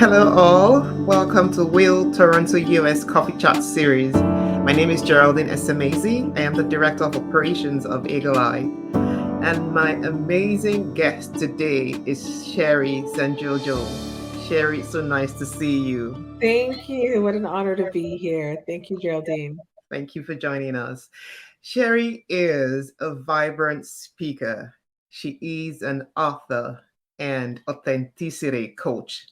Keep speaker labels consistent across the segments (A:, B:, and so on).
A: Hello, all. Welcome to Will Toronto U.S Coffee Chat series. My name is Geraldine Esemazi. I am the Director of Operations of Eagle Eye. And my amazing guest today is Sherri Sanjurjo. Sherri, it's so nice to see you.
B: Thank you. What an honor to be here. Thank you, Geraldine.
A: Thank you for joining us. Sherri is a vibrant speaker. She is an author and authenticity coach.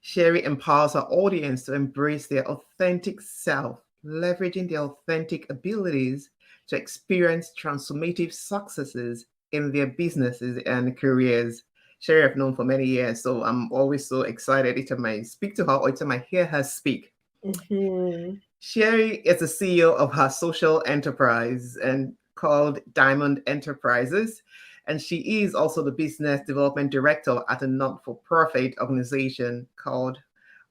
A: Sherri empowers her audience to embrace their authentic self, leveraging their authentic abilities to experience transformative successes in their businesses and careers. Sherri, I've known for many years, so I'm always so excited each time I speak to her or each time I hear her speak.
B: Hmm.
A: Sherri is the CEO of her social enterprise and called Dymond Enterprises. And she is also the business development director at a not for profit organization called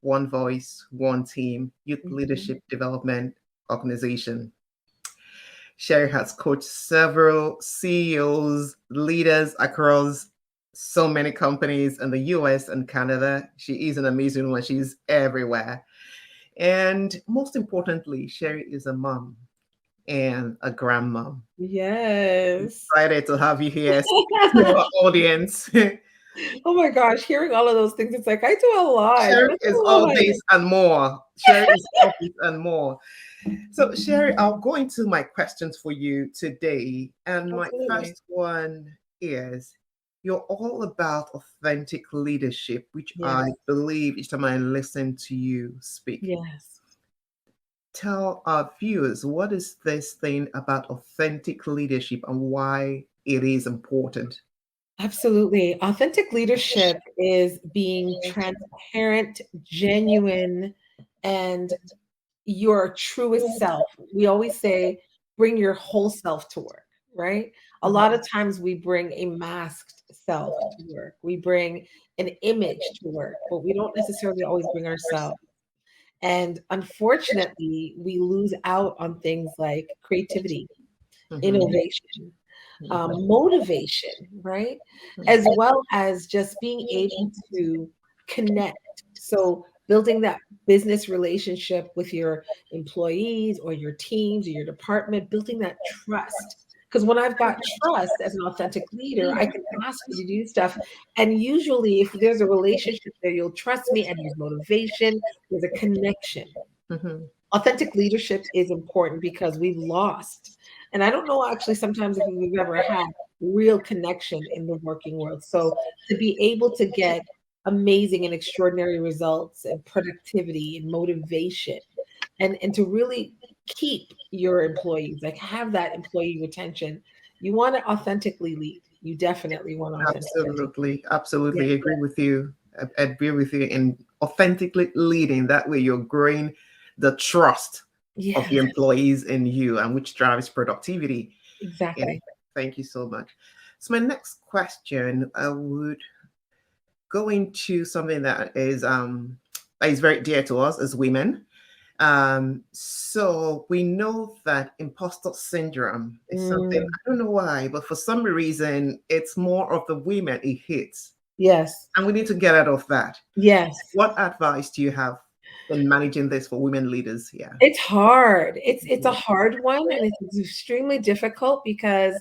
A: One Voice, One Team Youth
B: Hmm.
A: Leadership Development Organization. Sherri has coached several CEOs, leaders across so many companies in the US and Canada. She is an amazing one. She's everywhere. And most importantly, Sherri is a mom and a grandmom.
B: Yes.
A: Excited to have you here speaking to our audience.
B: Oh my gosh, hearing all of those things, it's like I do a lot,
A: Sherri
B: especially
A: is
B: all
A: all
B: my.
A: this and more. Sherri is all this and more. So, Sherri, I'll go into my questions for you today. And my
B: Absolutely.
A: first one is you're all about authentic leadership, which I
B: Yes.
A: believe each time I listen to you speak.
B: Yes.
A: Tell our viewers what is this thing about authentic leadership and why it is important.
B: Absolutely. Authentic leadership is being transparent, genuine, and your truest self. We always say, bring your whole self to work, right? A lot of times we bring a masked self to work. We bring an image to work, but we don't necessarily always bring ourselves. And unfortunately, we lose out on things like creativity,
A: Mhm.
B: innovation, motivation, right? As well as just being able to connect. So, building that business relationship with your employees or your teams or your department, building that trust. Because when I've got trust as an authentic leader, I can ask you to do stuff. And usually, if there's a relationship there, you'll trust me and there's motivation, there's a connection.
A: Mhm.
B: Authentic leadership is important because we've lost. And I don't know actually sometimes if we've ever had real connection in the working world. So to be able to get amazing and extraordinary results and productivity and motivation and to really keep your employees, like have that employee retention, you want to authentically lead. You definitely want to authentically.
A: Absolutely,
B: Yeah.
A: absolutely agree with you. I agree with you in authentically leading. That way, you're growing the trust of
B: Yes,
A: your employees in you, and which drives productivity. Yeah,
B: exactly.
A: thank you so much. So, my next question, I would go into something that is very dear to us as women. So we know that imposter syndrome is something,
B: Mm,
A: I don't know why, but for some reason it's more of the women it hits.
B: yes.
A: And we need to get out of that.
B: Yes.
A: What advice do you have in managing this for women leaders here?
B: It's hard. It's a hard one, and it's extremely difficult because,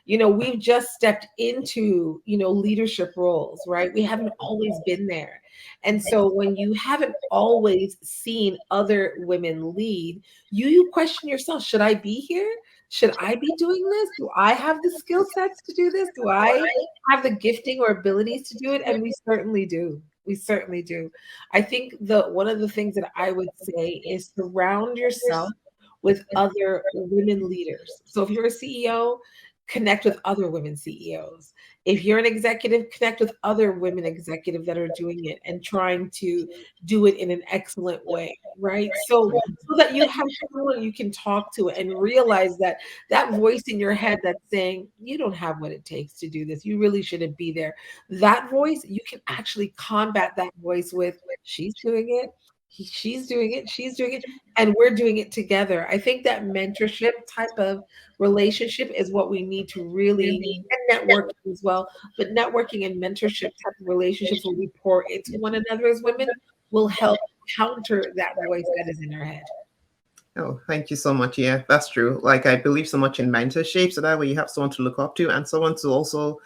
B: we've just stepped into, leadership roles, right? We haven't always been there. And so when you haven't always seen other women lead, you question yourself, should I be here? Should I be doing this? Do I have the skill sets to do this? Do I have the gifting or abilities to do it? And we certainly do. We certainly do. I think the one of the things that I would say is surround yourself with other women leaders. So if you're a CEO, connect with other women CEOs. If you're an executive, connect with other women executives that are doing it and trying to do it in an excellent way, right? So that you have someone you can talk to and realize that that voice in your head that's saying you don't have what it takes to do this. You really shouldn't be there. That voice, you can actually combat that voice with she's doing it. she's doing it, she's doing it, and we're doing it together. I think that mentorship type of relationship is what we need to really, and networking as well, but networking and mentorship type of relationships where we pour into one another as women will help counter that voice that is in our head.
A: Oh, thank you so much. Yeah, that's true. Like I believe so much in mentorship, so that way you have someone to look up to and someone to also,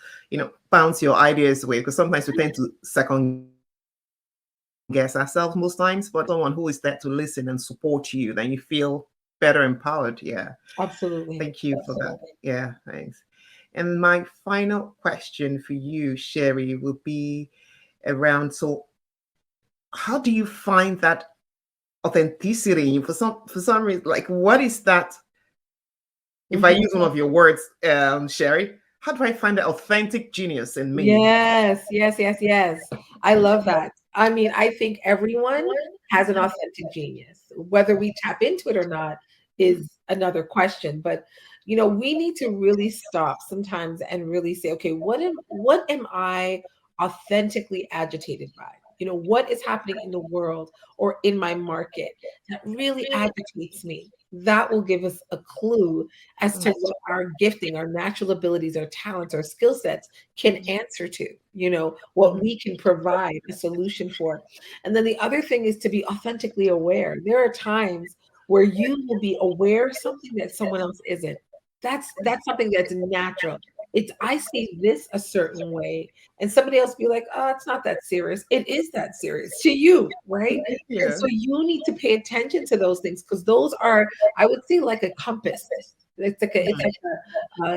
A: bounce your ideas away. Because sometimes we tend to second guess ourselves most times, but someone who is there to listen and support you, then you feel better empowered. Yeah.
B: Absolutely.
A: Thank you for that. Yeah, thanks. And my final question for you, Sherri, would be around, so how do you find that authenticity for some reason? Like, what is that? If I
B: Mhm.
A: use one of your words, Sherri, how do I find the authentic genius in me?
B: Yes, yes, yes, yes. I love that. I mean, I think everyone has an authentic genius. Whether we tap into it or not is another question. But we need to really stop sometimes and really say, okay, what am I authentically agitated by? What is happening in the world or in my market that really agitates me? That will give us a clue as to what our gifting, our natural abilities, our talents, our skill sets can answer to, what we can provide a solution for. And then the other thing is to be authentically aware. There are times where you will be aware of something that someone else isn't. That's something that's natural. It's I see this a certain way, and somebody else be like, "Oh, it's not that serious." It is that serious to you, right? And
A: Yeah.
B: so you need to pay attention to those things because those are, I would say, like a compass. It's like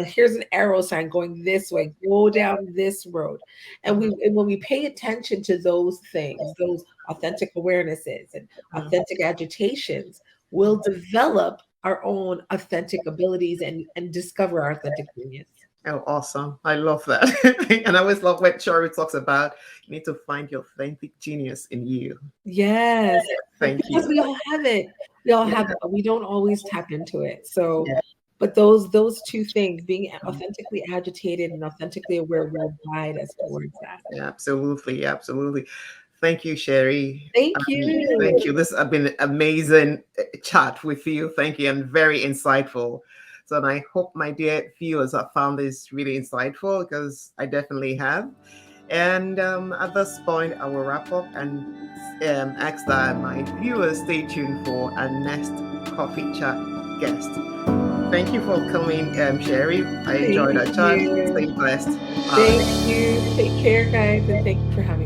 B: here's an arrow sign going this way, go down this road. And when we pay attention to those things, those authentic awarenesses and authentic agitations, we'll develop our own authentic abilities and discover our authentic genius.
A: Oh, awesome. I love that. And I always love when Shari talks about you need to find your authentic genius in you.
B: Yes,
A: Thank
B: because
A: you.
B: we all have it. We all
A: Yeah.
B: have it, but we don't always tap into it. So,
A: Yeah.
B: but those two things, being authentically agitated and authentically aware, will guide us towards that.
A: Yeah, absolutely. Absolutely. Thank you, Sherri.
B: Thank
A: Thank
B: you.
A: you. This has been an amazing chat with you. Thank you, and very insightful. So, and I hope my dear viewers have found this really insightful because I definitely have. And at this point, I will wrap up and ask that my viewers stay tuned for our next coffee chat guest. Thank you for coming, Sherri. I enjoyed
B: Thank
A: our chat. Stay
B: you.
A: blessed.
B: Thank
A: Bye.
B: you. Take care, guys, and thank you for having me.